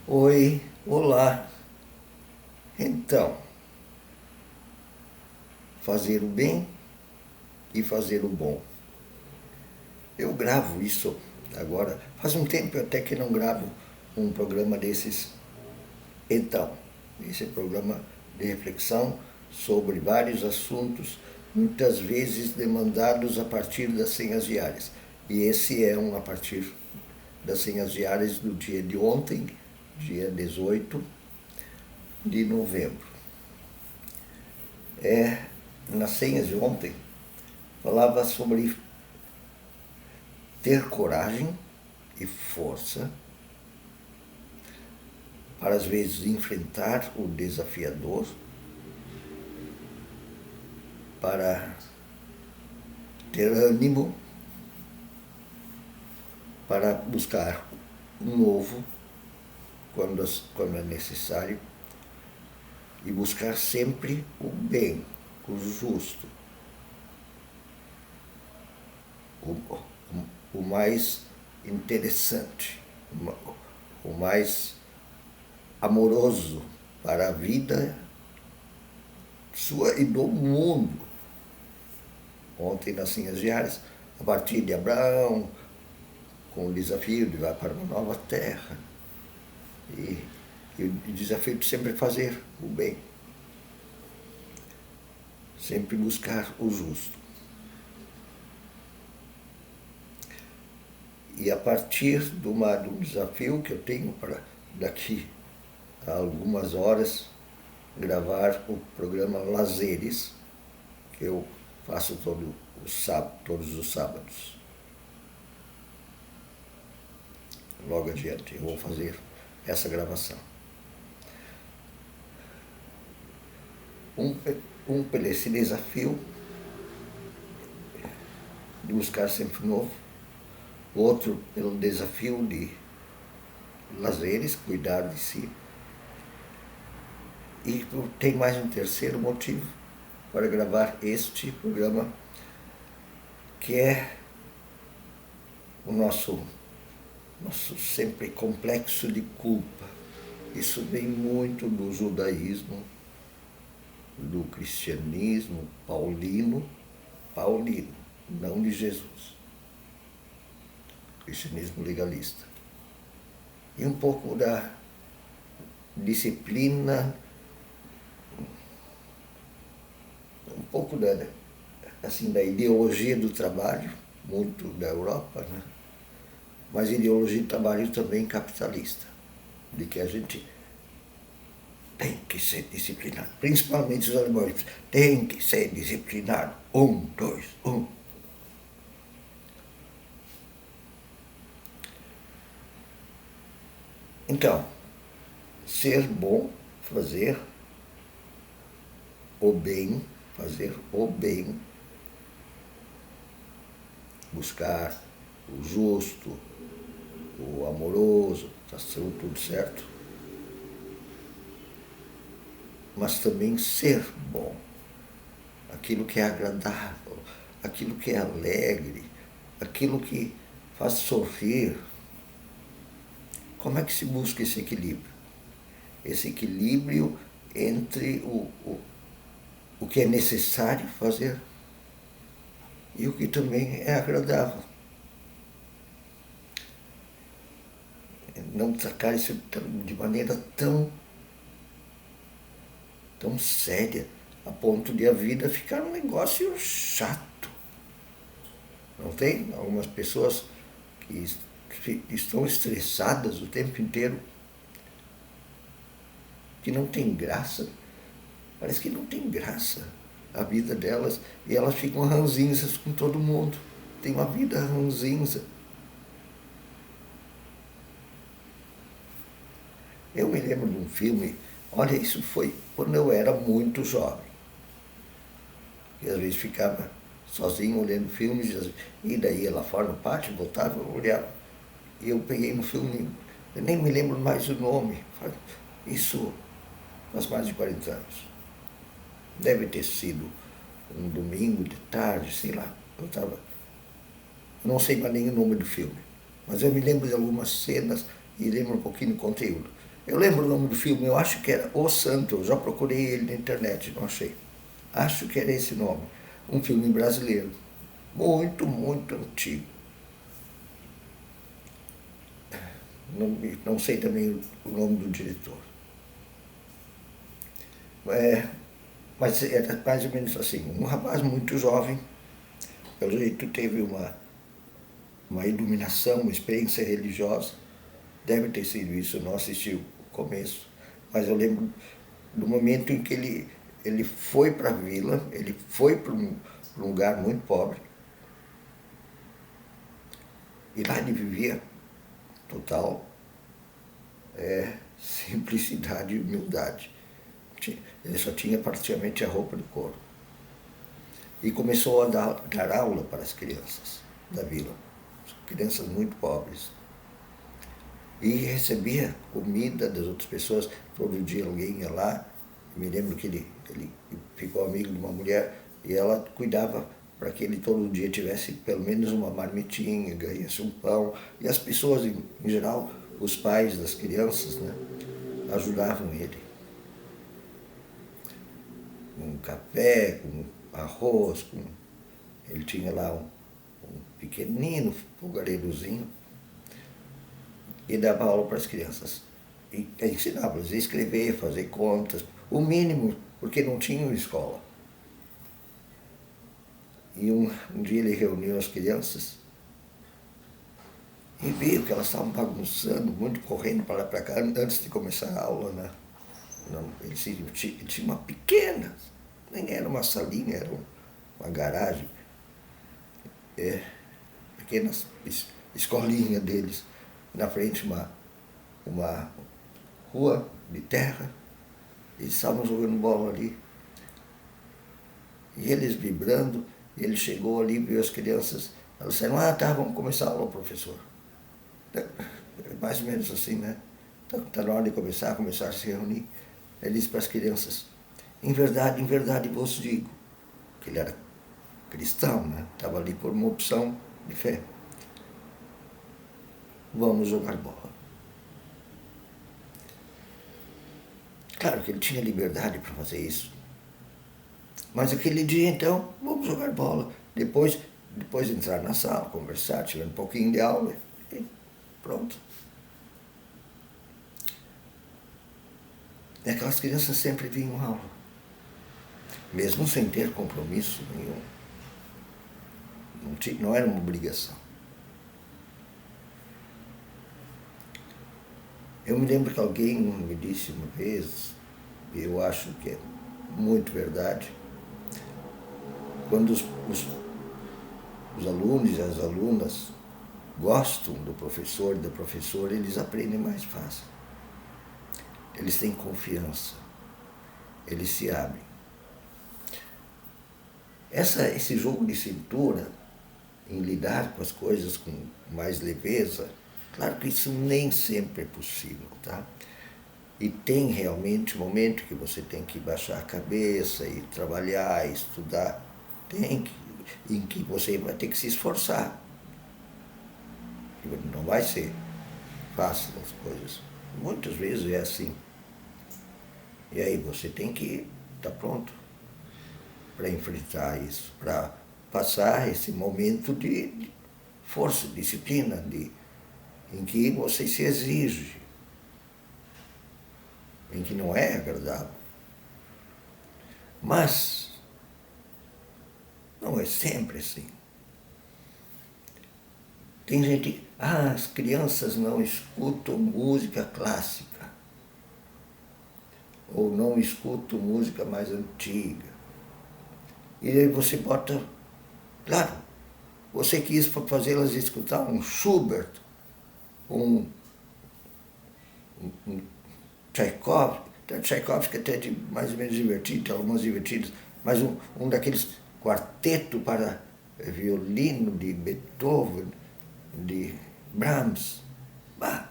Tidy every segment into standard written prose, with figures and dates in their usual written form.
Oi, olá. Então, fazer o bem e fazer o bom. Eu gravo isso agora. Faz um tempo até que não gravo um programa desses. Então, esse é programa de reflexão sobre vários assuntos, muitas vezes demandados a partir das senhas diárias. E esse é um a partir das senhas diárias do dia de ontem, dia 18 de novembro. Nas senhas de ontem, falava sobre ter coragem e força para, às vezes, enfrentar o desafiador, para ter ânimo, para buscar um novo quando é necessário e buscar sempre o bem, o justo, o, o mais interessante, o mais amoroso para a vida sua e do mundo. Ontem, nas Sinhas Diárias, a partir de Abraão, com o desafio de ir para uma nova terra. E o desafio de sempre fazer o bem, sempre buscar o justo. E a partir de um desafio que eu tenho para daqui a algumas horas gravar o programa Lazeres, que eu faço todos os sábados. Logo adiante eu vou fazer essa gravação. Por esse desafio de buscar sempre novo, outro pelo desafio de lazeres, cuidar de si. E tem mais um terceiro motivo para gravar este programa, que é o nosso sempre complexo de culpa. Isso vem muito do judaísmo, do cristianismo paulino, não de Jesus. Cristianismo legalista. E um pouco da disciplina, um pouco da ideologia do trabalho, muito da Europa, né? Mas ideologia do trabalho também capitalista, de que a gente tem que ser disciplinado, principalmente os alemães, tem que ser disciplinado, 1, 2, 1. Então, ser bom, fazer o bem, buscar o justo, o amoroso, está tudo certo. Mas também ser bom, aquilo que é agradável, aquilo que é alegre, aquilo que faz sorrir. Como é que se busca esse equilíbrio? Esse equilíbrio entre o que é necessário fazer e o que também é agradável. Não tratar isso de maneira tão séria, a ponto de a vida ficar um negócio chato. Não tem? Algumas pessoas que estão estressadas o tempo inteiro, que não tem graça. Parece que não tem graça a vida delas, e elas ficam ranzinzas com todo mundo. Tem uma vida ranzinza. Eu me lembro de um filme, olha, isso foi quando eu era muito jovem. E às vezes ficava sozinho olhando filmes, e daí ia lá fora no pátio, voltava, eu olhava. E eu peguei um filme, eu nem me lembro mais o nome, isso faz mais de 40 anos. Deve ter sido um domingo de tarde, sei lá. Eu não sei mais nem o nome do filme, mas eu me lembro de algumas cenas e lembro um pouquinho do conteúdo. Eu lembro o nome do filme, eu acho que era O Santo, eu já procurei ele na internet, não achei. Acho que era esse nome. Um filme brasileiro. Muito, muito antigo. Não sei também o nome do diretor. Mas era mais ou menos assim, um rapaz muito jovem, pelo jeito teve uma iluminação, uma experiência religiosa. Deve ter sido isso, não assisti o começo. Mas eu lembro do momento em que ele foi para a vila, ele foi para um lugar muito pobre. E lá ele vivia total simplicidade e humildade. Ele só tinha praticamente a roupa de couro. E começou a dar aula para as crianças da vila, crianças muito pobres. E recebia comida das outras pessoas, todo dia alguém ia lá. Me lembro que ele ficou amigo de uma mulher e ela cuidava para que ele todo dia tivesse pelo menos uma marmitinha, ganhasse um pão. E as pessoas, em geral, os pais das crianças, né, ajudavam ele. Com café, com arroz, ele tinha lá um pequenino fogareirozinho e dava aula para as crianças. E ensinava-las a escrever, fazer contas, o mínimo, porque não tinham escola. E um dia ele reuniu as crianças e viu que elas estavam bagunçando, muito correndo para lá e para cá, antes de começar a aula, né? Ele tinha uma pequena, nem era uma salinha, era uma garagem, pequena escolinha deles, na frente uma rua de terra, eles estavam jogando bola ali. E eles vibrando, ele chegou ali, viu as crianças, elas disseram, tá, vamos começar a aula, professor. Mais ou menos assim, né? Está na hora de começar a se reunir. Ele disse para as crianças, em verdade vos digo, que ele era cristão, né? Estava ali por uma opção de fé. Vamos jogar bola. Claro que ele tinha liberdade para fazer isso. Mas aquele dia, então, vamos jogar bola. Depois entrar na sala, conversar, tirar um pouquinho de aula e pronto. E aquelas crianças sempre vinham à aula, mesmo sem ter compromisso nenhum. Não era uma obrigação. Eu me lembro que alguém me disse uma vez, e eu acho que é muito verdade, quando os alunos e as alunas gostam do professor e da professora, eles aprendem mais fácil. Eles têm confiança, eles se abrem. Esse jogo de cintura, em lidar com as coisas com mais leveza, claro que isso nem sempre é possível, tá? E tem realmente um momento que você tem que baixar a cabeça e trabalhar, estudar. Em que você vai ter que se esforçar. Não vai ser fácil as coisas. Muitas vezes é assim. E aí você tem que estar pronto para enfrentar isso, para passar esse momento de força, disciplina, em que você se exige, em que não é agradável. Mas não é sempre assim. Tem gente, as crianças não escutam música clássica, ou não escutam música mais antiga. E aí você bota, claro, você quis fazê-las escutar um Schubert, um Tchaikovsky até de mais ou menos divertido, algumas divertidas, mas um daqueles quarteto para violino de Beethoven, de Brahms. Bah,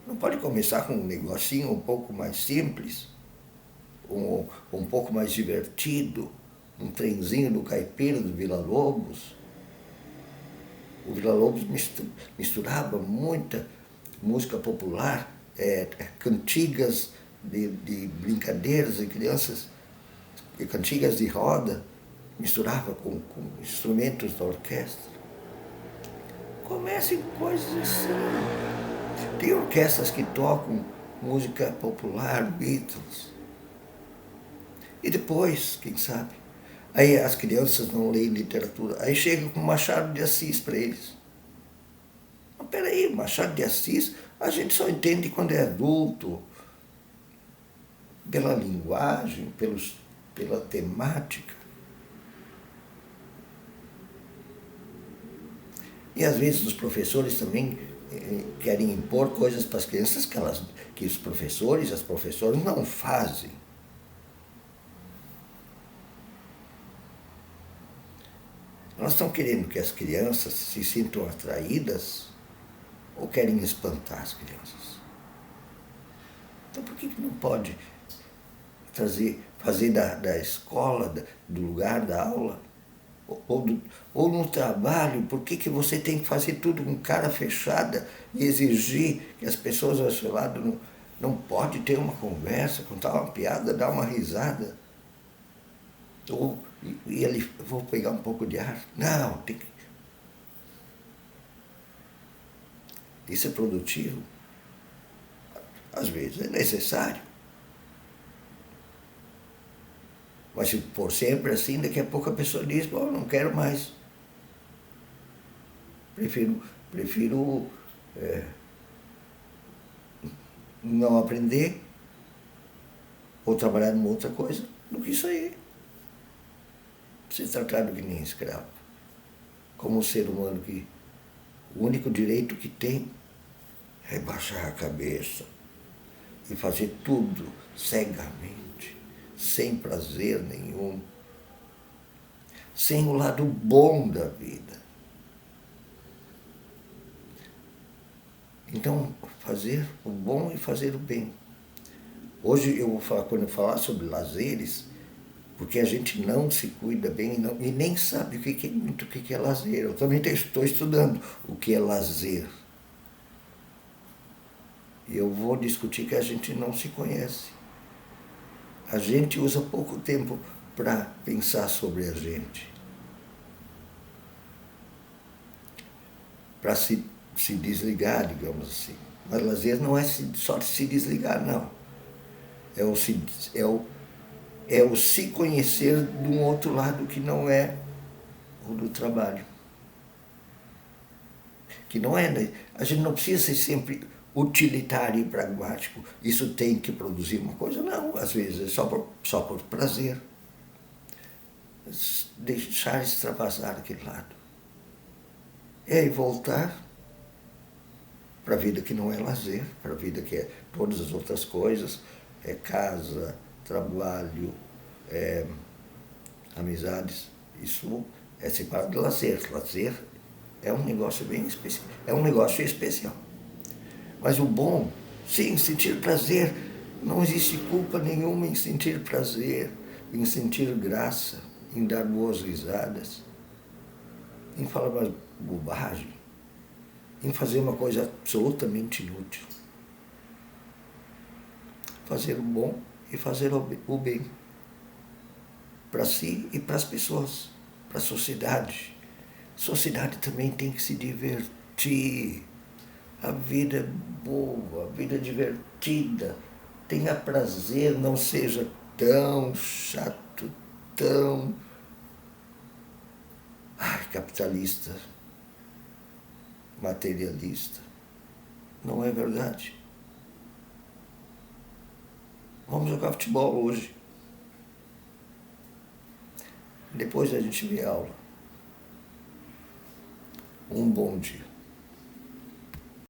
não pode começar com um negocinho um pouco mais simples, um pouco mais divertido, um trenzinho do Caipira do Villa-Lobos. O Villa-Lobos misturava muita música popular, cantigas de brincadeiras de crianças, cantigas de roda, misturava com instrumentos da orquestra. Comecem coisas assim. Tem orquestras que tocam música popular, Beatles. E depois, quem sabe? Aí as crianças não leem literatura. Aí chega com Machado de Assis para eles. Mas peraí, Machado de Assis a gente só entende quando é adulto, pela linguagem, pela temática. E às vezes os professores também querem impor coisas para as crianças que os professores, as professoras não fazem. Elas estão querendo que as crianças se sintam atraídas ou querem espantar as crianças? Então por que não pode fazer da escola, do lugar da aula, ou no trabalho, por que você tem que fazer tudo com cara fechada e exigir que as pessoas ao seu lado não pode ter uma conversa, contar uma piada, dar uma risada? Ou vou pegar um pouco de ar? Não, tem que... Isso é produtivo? Às vezes é necessário. Mas se for sempre assim, daqui a pouco a pessoa diz, bom, não quero mais. Prefiro não aprender ou trabalhar numa outra coisa do que isso aí. Ser tratado que nem escravo. Como um ser humano que o único direito que tem é baixar a cabeça e fazer tudo cegamente, sem prazer nenhum, sem o lado bom da vida. Então, fazer o bom e fazer o bem. Hoje eu vou falar, quando eu falar sobre lazeres, porque a gente não se cuida bem e nem sabe o que é lazer. Eu também estou estudando o que é lazer. E eu vou discutir que a gente não se conhece. A gente usa pouco tempo para pensar sobre a gente. Para se desligar, digamos assim. Mas lazer não é só se desligar, não. É o se conhecer de um outro lado que não é o do trabalho. Que não é... A gente não precisa ser sempre utilitário e pragmático. Isso tem que produzir uma coisa? Não, às vezes é só por prazer. Deixar extravasar aquele lado. E aí voltar para a vida que não é lazer, para a vida que é todas as outras coisas, é casa, trabalho, amizades. Isso é separado de lazer. Lazer é um negócio bem especial. É um negócio especial. Mas o bom, sim, sentir prazer. Não existe culpa nenhuma em sentir prazer, em sentir graça, em dar boas risadas, em falar uma bobagem, em fazer uma coisa absolutamente inútil. Fazer o bom e fazer o bem. Para si e para as pessoas, para a sociedade. A sociedade também tem que se divertir. A vida é boa, a vida é divertida. Tenha prazer, não seja tão chato, tão capitalista, materialista. Não é verdade? Vamos jogar futebol hoje. Depois a gente vê a aula. Um bom dia.